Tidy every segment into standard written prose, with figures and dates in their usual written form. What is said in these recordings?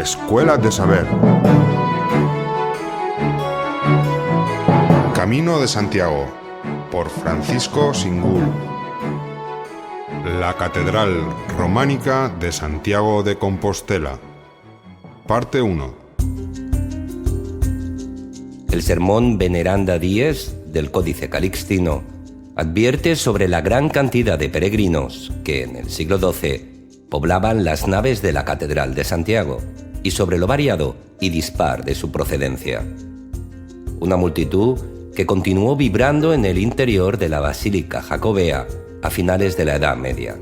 Escuela de Saber. Camino de Santiago, por Francisco Singul. La Catedral Románica de Santiago de Compostela. Parte 1. El sermón Veneranda Dies del Códice Calixtino advierte sobre la gran cantidad de peregrinos que en el siglo XII poblaban las naves de la Catedral de Santiago y sobre lo variado y dispar de su procedencia. Una multitud que continuó vibrando en el interior de la Basílica Jacobea a finales de la Edad Media.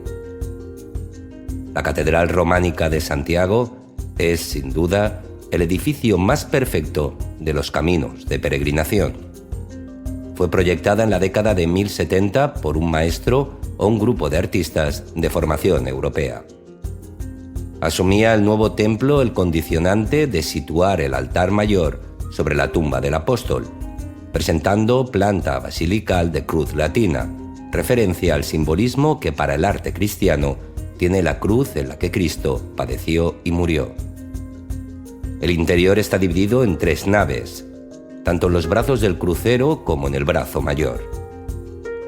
La Catedral Románica de Santiago es, sin duda, el edificio más perfecto de los caminos de peregrinación. Fue proyectada en la década de 1070 por un maestro o un grupo de artistas de formación europea. Asumía el nuevo templo el condicionante de situar el altar mayor sobre la tumba del apóstol, presentando planta basilical de cruz latina, referencia al simbolismo que para el arte cristiano tiene la cruz en la que Cristo padeció y murió. El interior está dividido en 3 naves, tanto en los brazos del crucero como en el brazo mayor.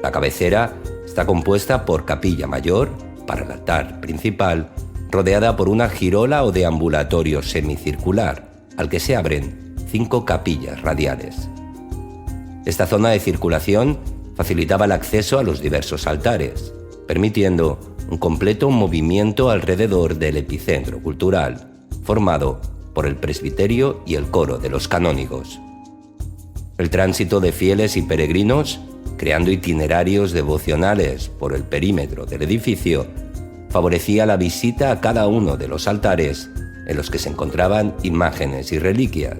La cabecera está compuesta por capilla mayor para el altar principal, rodeada por una girola o deambulatorio semicircular, al que se abren 5 capillas radiales. Esta zona de circulación facilitaba el acceso a los diversos altares, permitiendo un completo movimiento alrededor del epicentro cultural, formado por el presbiterio y el coro de los canónigos. El tránsito de fieles y peregrinos, creando itinerarios devocionales por el perímetro del edificio, favorecía la visita a cada uno de los altares en los que se encontraban imágenes y reliquias,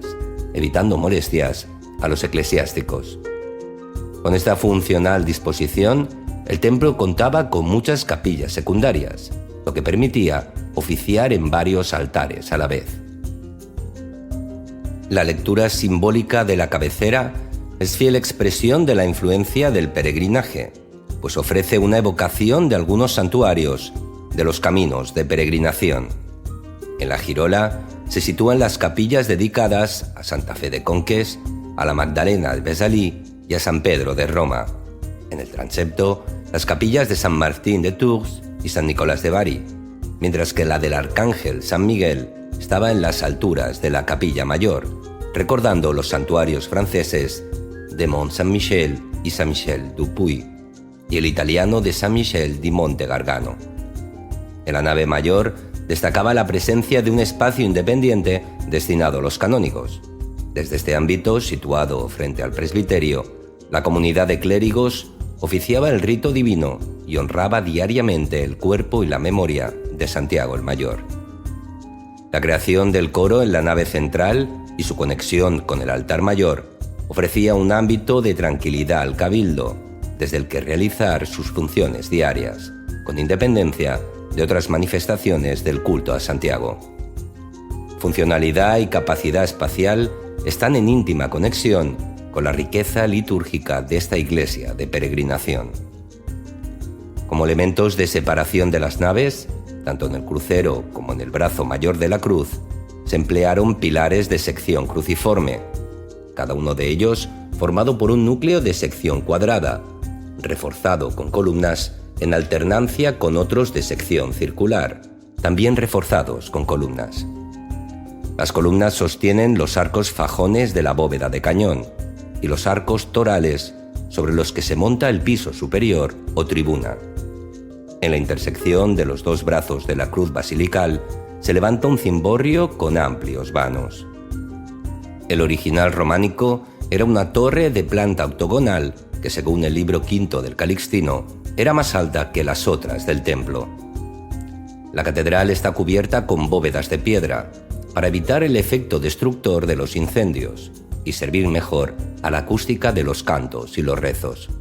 evitando molestias a los eclesiásticos. Con esta funcional disposición, el templo contaba con muchas capillas secundarias, lo que permitía oficiar en varios altares a la vez. La lectura simbólica de la cabecera es fiel expresión de la influencia del peregrinaje, pues ofrece una evocación de algunos santuarios de los caminos de peregrinación. En la girola se sitúan las capillas dedicadas a Santa Fe de Conques, a la Magdalena de Besalí y a San Pedro de Roma. En el transepto, las capillas de San Martín de Tours y San Nicolás de Bari, mientras que la del Arcángel San Miguel estaba en las alturas de la capilla mayor, recordando los santuarios franceses de Mont Saint-Michel y Saint-Michel du Puy, y el italiano de Saint-Michel di Monte Gargano. En la nave mayor destacaba la presencia de un espacio independiente destinado a los canónigos. Desde este ámbito, situado frente al presbiterio, la comunidad de clérigos oficiaba el rito divino y honraba diariamente el cuerpo y la memoria de Santiago el Mayor. La creación del coro en la nave central y su conexión con el altar mayor ofrecía un ámbito de tranquilidad al cabildo, desde el que realizar sus funciones diarias, con independencia de otras manifestaciones del culto a Santiago. Funcionalidad y capacidad espacial están en íntima conexión con la riqueza litúrgica de esta iglesia de peregrinación. Como elementos de separación de las naves, tanto en el crucero como en el brazo mayor de la cruz, se emplearon pilares de sección cruciforme, cada uno de ellos formado por un núcleo de sección cuadrada, reforzado con columnas en alternancia con otros de sección circular, también reforzados con columnas. Las columnas sostienen los arcos fajones de la bóveda de cañón y los arcos torales sobre los que se monta el piso superior o tribuna. En la intersección de los 2 brazos de la cruz basilical se levanta un cimborrio con amplios vanos. El original románico era una torre de planta octogonal que, según el libro V del Calixtino, era más alta que las otras del templo. La catedral está cubierta con bóvedas de piedra, para evitar el efecto destructor de los incendios y servir mejor a la acústica de los cantos y los rezos.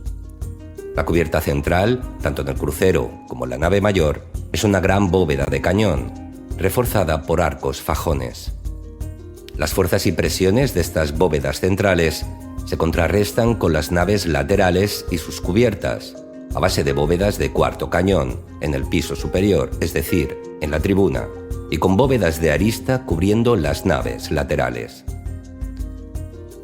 La cubierta central, tanto en el crucero como en la nave mayor, es una gran bóveda de cañón, reforzada por arcos fajones. Las fuerzas y presiones de estas bóvedas centrales se contrarrestan con las naves laterales y sus cubiertas, a base de bóvedas de cuarto cañón, en el piso superior, es decir, en la tribuna, y con bóvedas de arista cubriendo las naves laterales.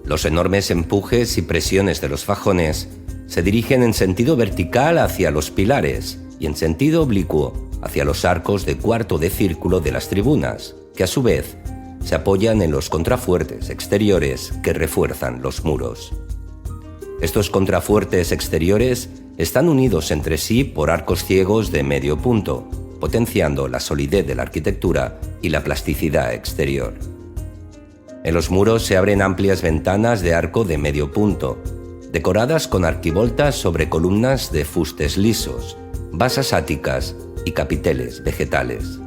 Los enormes empujes y presiones de los fajones se dirigen en sentido vertical hacia los pilares y en sentido oblicuo hacia los arcos de cuarto de círculo de las tribunas, que a su vez se apoyan en los contrafuertes exteriores que refuerzan los muros. Estos contrafuertes exteriores están unidos entre sí por arcos ciegos de medio punto, potenciando la solidez de la arquitectura y la plasticidad exterior. En los muros se abren amplias ventanas de arco de medio punto, decoradas con arquivoltas sobre columnas de fustes lisos, basas áticas y capiteles vegetales.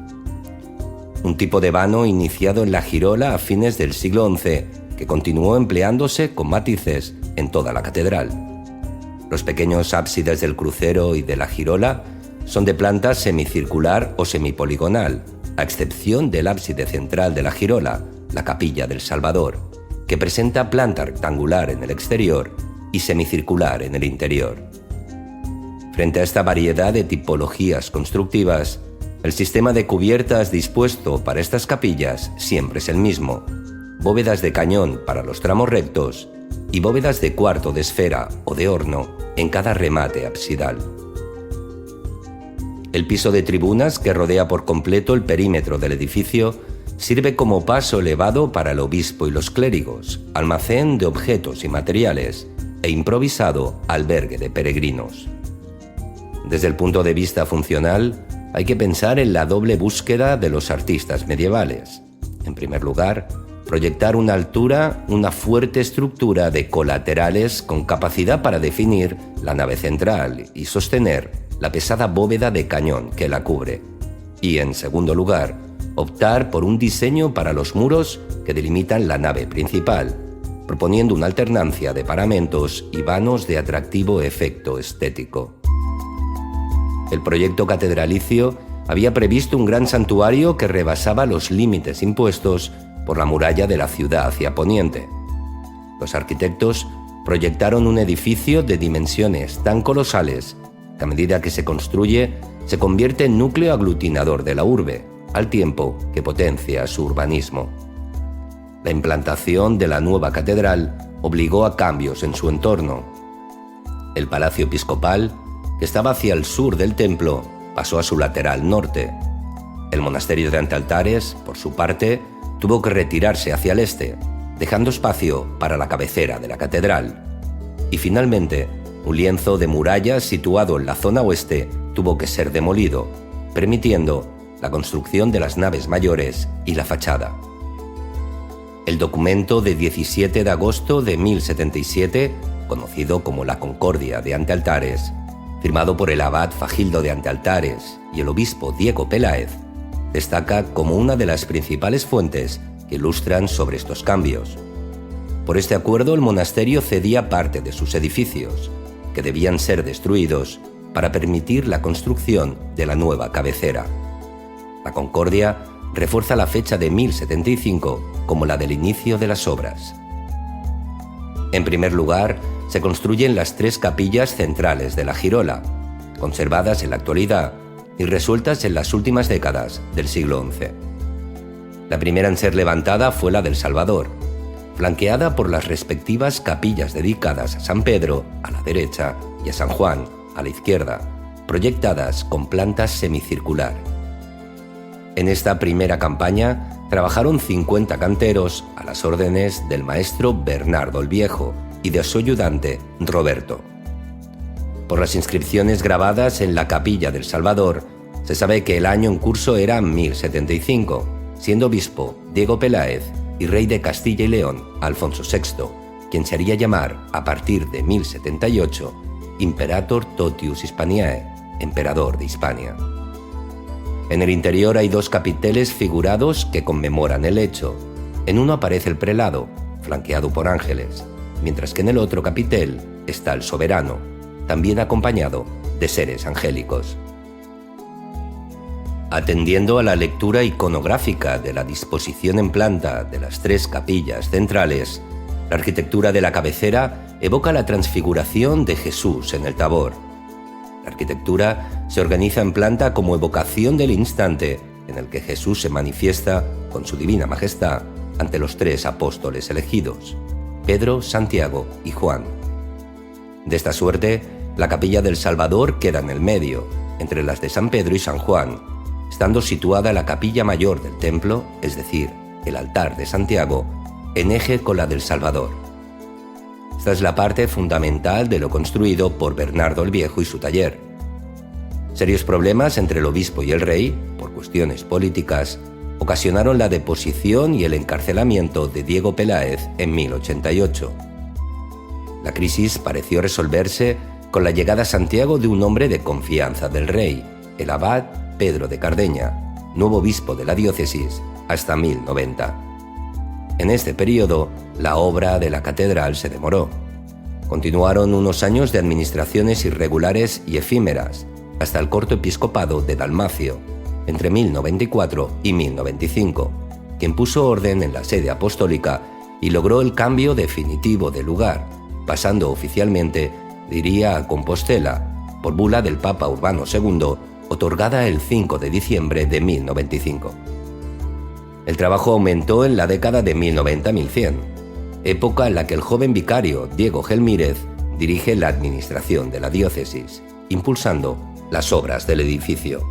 Un tipo de vano iniciado en la girola a fines del siglo XI que continuó empleándose con matices en toda la catedral. Los pequeños ábsides del crucero y de la girola son de planta semicircular o semipoligonal, a excepción del ábside central de la girola, la Capilla del Salvador, que presenta planta rectangular en el exterior y semicircular en el interior. Frente a esta variedad de tipologías constructivas, el sistema de cubiertas dispuesto para estas capillas siempre es el mismo: bóvedas de cañón para los tramos rectos y bóvedas de cuarto de esfera o de horno en cada remate absidal. El piso de tribunas que rodea por completo el perímetro del edificio sirve como paso elevado para el obispo y los clérigos, almacén de objetos y materiales e improvisado albergue de peregrinos. Desde el punto de vista funcional, hay que pensar en la doble búsqueda de los artistas medievales. En primer lugar, proyectar una altura, una fuerte estructura de colaterales con capacidad para definir la nave central y sostener la pesada bóveda de cañón que la cubre. Y, en segundo lugar, optar por un diseño para los muros que delimitan la nave principal, proponiendo una alternancia de paramentos y vanos de atractivo efecto estético. El proyecto catedralicio había previsto un gran santuario que rebasaba los límites impuestos por la muralla de la ciudad hacia poniente. Los arquitectos proyectaron un edificio de dimensiones tan colosales que a medida que se construye se convierte en núcleo aglutinador de la urbe, al tiempo que potencia su urbanismo. La implantación de la nueva catedral obligó a cambios en su entorno. El palacio episcopal, que estaba hacia el sur del templo, pasó a su lateral norte. El monasterio de Antealtares, por su parte, tuvo que retirarse hacia el este, dejando espacio para la cabecera de la catedral. Y finalmente, un lienzo de muralla situado en la zona oeste tuvo que ser demolido, permitiendo la construcción de las naves mayores y la fachada. El documento de 17 de agosto de 1077, conocido como la Concordia de Antealtares, firmado por el abad Fagildo de Antealtares y el obispo Diego Peláez, destaca como una de las principales fuentes que ilustran sobre estos cambios. Por este acuerdo, el monasterio cedía parte de sus edificios, que debían ser destruidos para permitir la construcción de la nueva cabecera. La Concordia refuerza la fecha de 1075 como la del inicio de las obras. En primer lugar, se construyen las tres capillas centrales de la girola, conservadas en la actualidad y resueltas en las últimas décadas del siglo XI. La primera en ser levantada fue la del Salvador, flanqueada por las respectivas capillas dedicadas a San Pedro a la derecha y a San Juan a la izquierda, proyectadas con planta semicircular. En esta primera campaña trabajaron 50 canteros a las órdenes del maestro Bernardo el Viejo y de su ayudante Roberto. Por las inscripciones grabadas en la capilla del Salvador, se sabe que el año en curso era 1075, siendo obispo Diego Peláez y rey de Castilla y León Alfonso VI, quien se haría llamar a partir de 1078 Imperator Totius Hispaniae, emperador de Hispania. En el interior hay dos capiteles figurados que conmemoran el hecho. En uno aparece el prelado, flanqueado por ángeles, mientras que en el otro capitel está el soberano, también acompañado de seres angélicos. Atendiendo a la lectura iconográfica de la disposición en planta de las tres capillas centrales, la arquitectura de la cabecera evoca la transfiguración de Jesús en el Tabor. La arquitectura se organiza en planta como evocación del instante en el que Jesús se manifiesta con su divina majestad ante los 3 apóstoles elegidos, Pedro, Santiago y Juan. De esta suerte, la capilla del Salvador queda en el medio, entre las de San Pedro y San Juan, estando situada la capilla mayor del templo, es decir, el altar de Santiago, en eje con la del Salvador. Esta es la parte fundamental de lo construido por Bernardo el Viejo y su taller. Serios problemas entre el obispo y el rey, por cuestiones políticas, ocasionaron la deposición y el encarcelamiento de Diego Peláez en 1088. La crisis pareció resolverse con la llegada a Santiago de un hombre de confianza del rey, el abad Pedro de Cardeña, nuevo obispo de la diócesis, hasta 1090. En este periodo, la obra de la catedral se demoró. Continuaron unos años de administraciones irregulares y efímeras, hasta el corto episcopado de Dalmacio, entre 1094 y 1095, que impuso orden en la sede apostólica y logró el cambio definitivo de lugar, pasando oficialmente, diría, a Compostela, por bula del Papa Urbano II, otorgada el 5 de diciembre de 1095. El trabajo aumentó en la década de 1090-1100, época en la que el joven vicario Diego Gelmírez dirige la administración de la diócesis, impulsando las obras del edificio.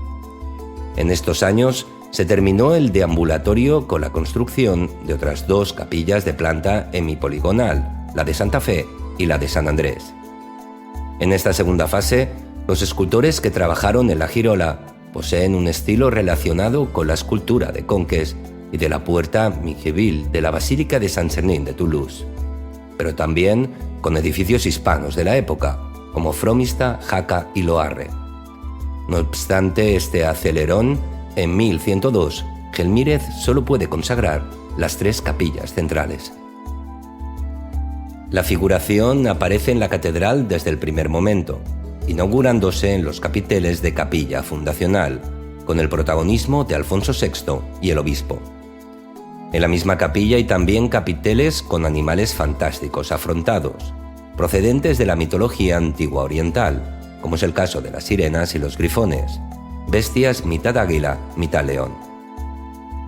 En estos años se terminó el deambulatorio con la construcción de otras 2 capillas de planta hemipoligonal, la de Santa Fe y la de San Andrés. En esta segunda fase, los escultores que trabajaron en la girola poseen un estilo relacionado con la escultura de Conques y de la puerta Mingeville de la Basílica de Saint-Sernin de Toulouse, pero también con edificios hispanos de la época, como Fromista, Jaca y Loarre. No obstante este acelerón, en 1102, Gelmírez solo puede consagrar las 3 capillas centrales. La figuración aparece en la catedral desde el primer momento, inaugurándose en los capiteles de capilla fundacional, con el protagonismo de Alfonso VI y el obispo. En la misma capilla hay también capiteles con animales fantásticos afrontados, procedentes de la mitología antigua oriental, como es el caso de las sirenas y los grifones, bestias mitad águila, mitad león.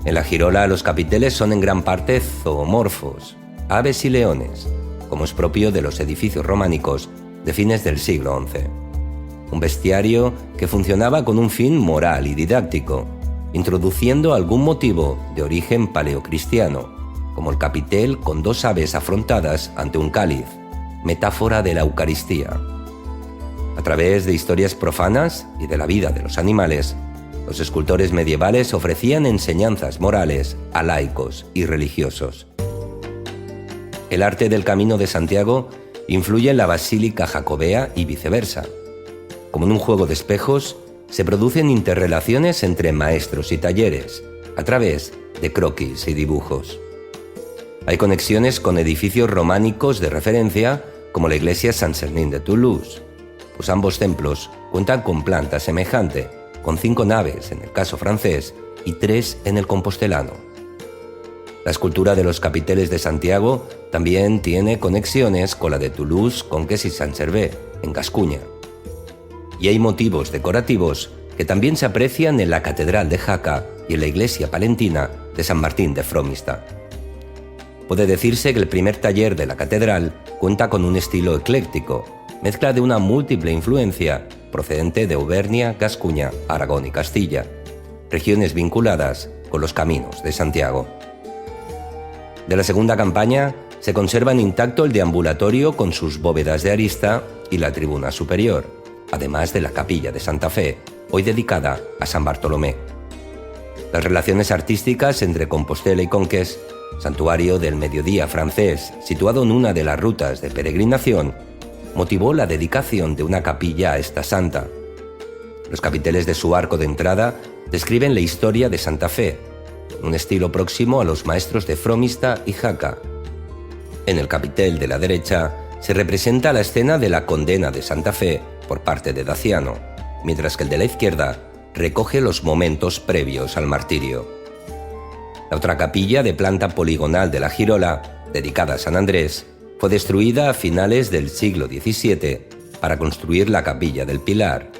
En la girola los capiteles son en gran parte zoomorfos, aves y leones, como es propio de los edificios románicos de fines del siglo XI. Un bestiario que funcionaba con un fin moral y didáctico, introduciendo algún motivo de origen paleocristiano, como el capitel con 2 aves afrontadas ante un cáliz, metáfora de la Eucaristía. A través de historias profanas y de la vida de los animales, los escultores medievales ofrecían enseñanzas morales a laicos y religiosos. El arte del Camino de Santiago influye en la Basílica Jacobea y viceversa. Como en un juego de espejos, se producen interrelaciones entre maestros y talleres, a través de croquis y dibujos. Hay conexiones con edificios románicos de referencia, como la iglesia Saint-Sernin de Toulouse, pues ambos templos cuentan con planta semejante, con 5 naves en el caso francés y 3 en el compostelano. La escultura de los capiteles de Santiago también tiene conexiones con la de Toulouse, Conques y Saint-Servais, en Gascuña. Y hay motivos decorativos que también se aprecian en la Catedral de Jaca y en la iglesia palentina de San Martín de Fromista. Puede decirse que el primer taller de la catedral cuenta con un estilo ecléctico, mezcla de una múltiple influencia procedente de Auvernia, Gascuña, Aragón y Castilla, regiones vinculadas con los caminos de Santiago. De la segunda campaña se conservan intacto el deambulatorio con sus bóvedas de arista y la tribuna superior, además de la capilla de Santa Fe, hoy dedicada a San Bartolomé. Las relaciones artísticas entre Compostela y Conques, santuario del mediodía francés situado en una de las rutas de peregrinación, motivó la dedicación de una capilla a esta santa. Los capiteles de su arco de entrada describen la historia de Santa Fe, un estilo próximo a los maestros de Fromista y Jaca. En el capitel de la derecha se representa la escena de la condena de Santa Fe por parte de Daciano, mientras que el de la izquierda recoge los momentos previos al martirio. La otra capilla de planta poligonal de la girola, dedicada a San Andrés, fue destruida a finales del siglo XVII para construir la capilla del Pilar,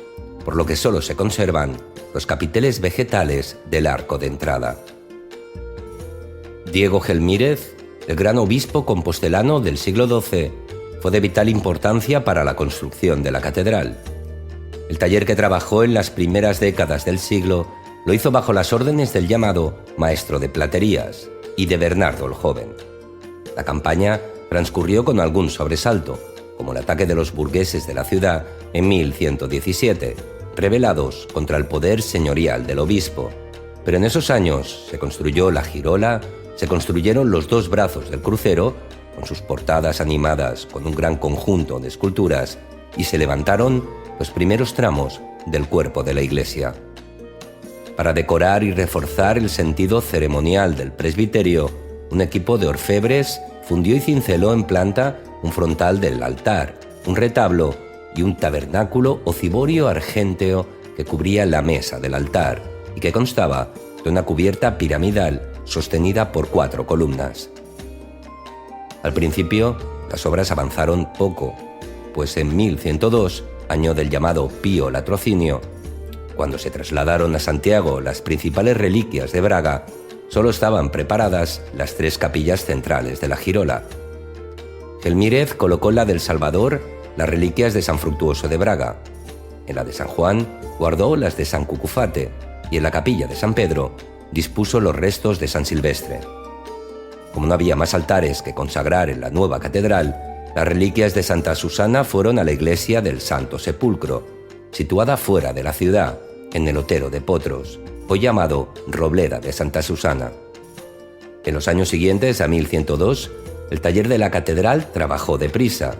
por lo que solo se conservan los capiteles vegetales del arco de entrada. Diego Gelmírez, el gran obispo compostelano del siglo XII, fue de vital importancia para la construcción de la catedral. El taller que trabajó en las primeras décadas del siglo lo hizo bajo las órdenes del llamado maestro de platerías y de Bernardo el Joven. La campaña transcurrió con algún sobresalto, como el ataque de los burgueses de la ciudad en 1117, rebelados contra el poder señorial del obispo. Pero en esos años se construyó la girola, se construyeron los dos brazos del crucero, con sus portadas animadas con un gran conjunto de esculturas, y se levantaron los primeros tramos del cuerpo de la iglesia. Para decorar y reforzar el sentido ceremonial del presbiterio, un equipo de orfebres fundió y cinceló en planta un frontal del altar, un retablo y un tabernáculo o ciborio argénteo que cubría la mesa del altar y que constaba de una cubierta piramidal sostenida por 4 columnas. Al principio, las obras avanzaron poco, pues en 1102, año del llamado Pío Latrocinio, cuando se trasladaron a Santiago las principales reliquias de Braga, solo estaban preparadas las 3 capillas centrales de la girola. Gelmírez colocó en la del Salvador las reliquias de San Fructuoso de Braga. En la de San Juan guardó las de San Cucufate y en la capilla de San Pedro dispuso los restos de San Silvestre. Como no había más altares que consagrar en la nueva catedral, las reliquias de Santa Susana fueron a la iglesia del Santo Sepulcro, situada fuera de la ciudad, en el Otero de Potros, hoy llamado Robleda de Santa Susana. En los años siguientes, a 1102, el taller de la catedral trabajó deprisa,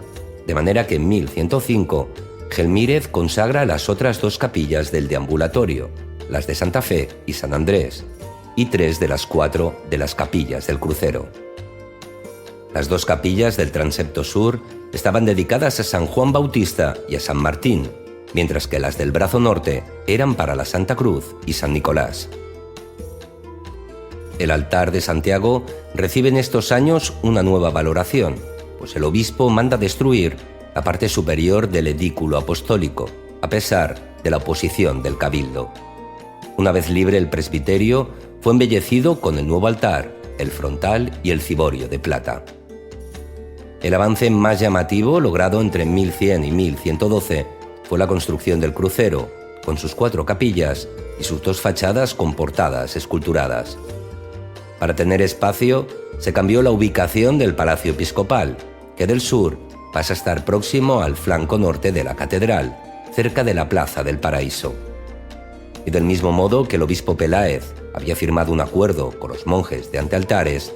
de manera que en 1105 Gelmírez consagra las otras 2 capillas del deambulatorio, las de Santa Fe y San Andrés, y 3 de las 4 de las capillas del crucero. Las 2 capillas del transepto sur estaban dedicadas a San Juan Bautista y a San Martín, mientras que las del brazo norte eran para la Santa Cruz y San Nicolás. El altar de Santiago recibe en estos años una nueva valoración, pues el obispo manda destruir la parte superior del edículo apostólico, a pesar de la oposición del cabildo. Una vez libre el presbiterio, fue embellecido con el nuevo altar, el frontal y el ciborio de plata. El avance más llamativo, logrado entre 1100 y 1112, fue la construcción del crucero, con sus 4 capillas y sus 2 fachadas con portadas esculturadas. Para tener espacio, se cambió la ubicación del Palacio Episcopal, que del sur pasa a estar próximo al flanco norte de la catedral, cerca de la Plaza del Paraíso. Y del mismo modo que el obispo Peláez había firmado un acuerdo con los monjes de Antealtares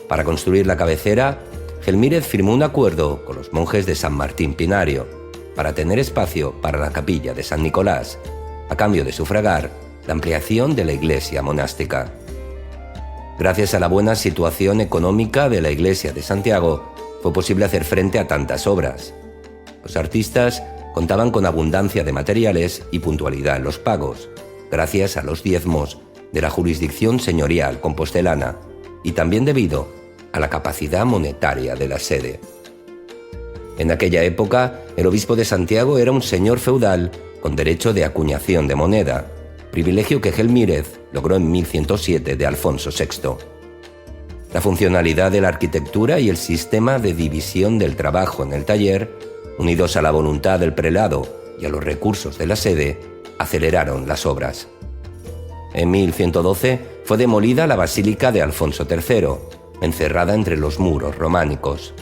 para construir la cabecera, Gelmírez firmó un acuerdo con los monjes de San Martín Pinario para tener espacio para la capilla de San Nicolás, a cambio de sufragar la ampliación de la iglesia monástica. Gracias a la buena situación económica de la iglesia de Santiago, fue posible hacer frente a tantas obras. Los artistas contaban con abundancia de materiales y puntualidad en los pagos, gracias a los diezmos de la jurisdicción señorial compostelana y también debido a la capacidad monetaria de la sede. En aquella época, el obispo de Santiago era un señor feudal con derecho de acuñación de moneda, privilegio que Gelmírez logró en 1107 de Alfonso VI. La funcionalidad de la arquitectura y el sistema de división del trabajo en el taller, unidos a la voluntad del prelado y a los recursos de la sede, aceleraron las obras. En 1112 fue demolida la Basílica de Alfonso III, encerrada entre los muros románicos.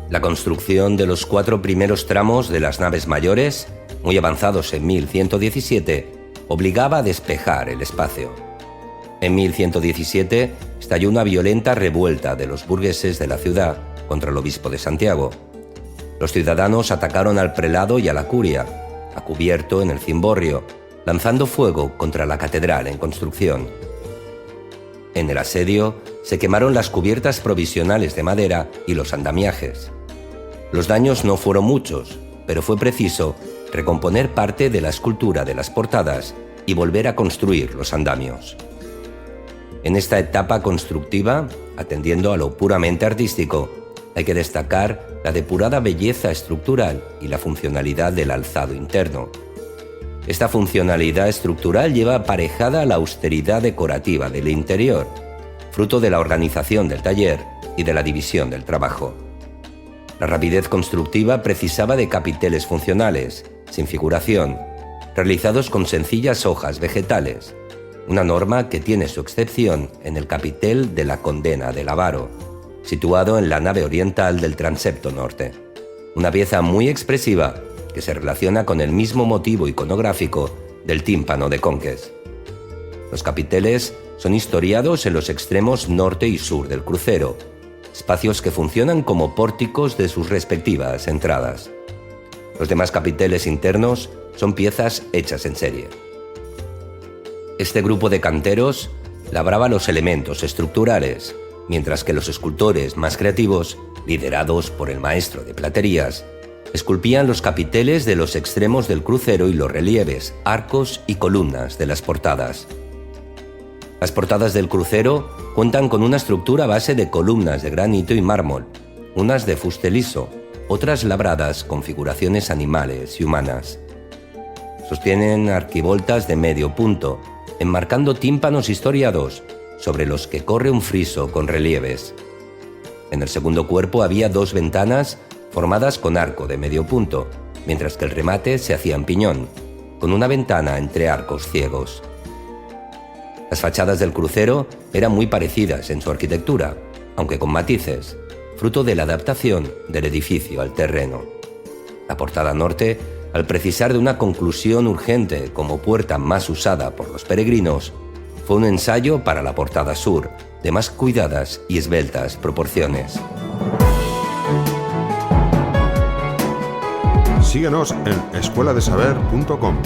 La construcción de los 4 primeros tramos de las naves mayores, muy avanzados en 1117, obligaba a despejar el espacio. En 1117 estalló una violenta revuelta de los burgueses de la ciudad contra el obispo de Santiago. Los ciudadanos atacaron al prelado y a la curia, a cubierto en el cimborrio, lanzando fuego contra la catedral en construcción. En el asedio se quemaron las cubiertas provisionales de madera y los andamiajes. Los daños no fueron muchos, pero fue preciso recomponer parte de la escultura de las portadas y volver a construir los andamios. En esta etapa constructiva, atendiendo a lo puramente artístico, hay que destacar la depurada belleza estructural y la funcionalidad del alzado interno. Esta funcionalidad estructural lleva aparejada la austeridad decorativa del interior, fruto de la organización del taller y de la división del trabajo. La rapidez constructiva precisaba de capiteles funcionales, sin figuración, realizados con sencillas hojas vegetales, una norma que tiene su excepción en el capitel de la Condena del Avaro, situado en la nave oriental del transepto norte, una pieza muy expresiva que se relaciona con el mismo motivo iconográfico del tímpano de Conques. Los capiteles son historiados en los extremos norte y sur del crucero, espacios que funcionan como pórticos de sus respectivas entradas. Los demás capiteles internos son piezas hechas en serie. Este grupo de canteros labraba los elementos estructurales, mientras que los escultores más creativos, liderados por el maestro de platerías, esculpían los capiteles de los extremos del crucero y los relieves, arcos y columnas de las portadas. Las portadas del crucero cuentan con una estructura a base de columnas de granito y mármol, unas de fuste liso, otras labradas con figuraciones animales y humanas. Sostienen arquivoltas de medio punto, enmarcando tímpanos historiados, sobre los que corre un friso con relieves. En el segundo cuerpo había 2 ventanas formadas con arco de medio punto, mientras que el remate se hacía en piñón, con una ventana entre arcos ciegos. Las fachadas del crucero eran muy parecidas en su arquitectura, aunque con matices, fruto de la adaptación del edificio al terreno. La portada norte, al precisar de una conclusión urgente como puerta más usada por los peregrinos, fue un ensayo para la portada sur, de más cuidadas y esbeltas proporciones. Síguenos en escueladesaber.com.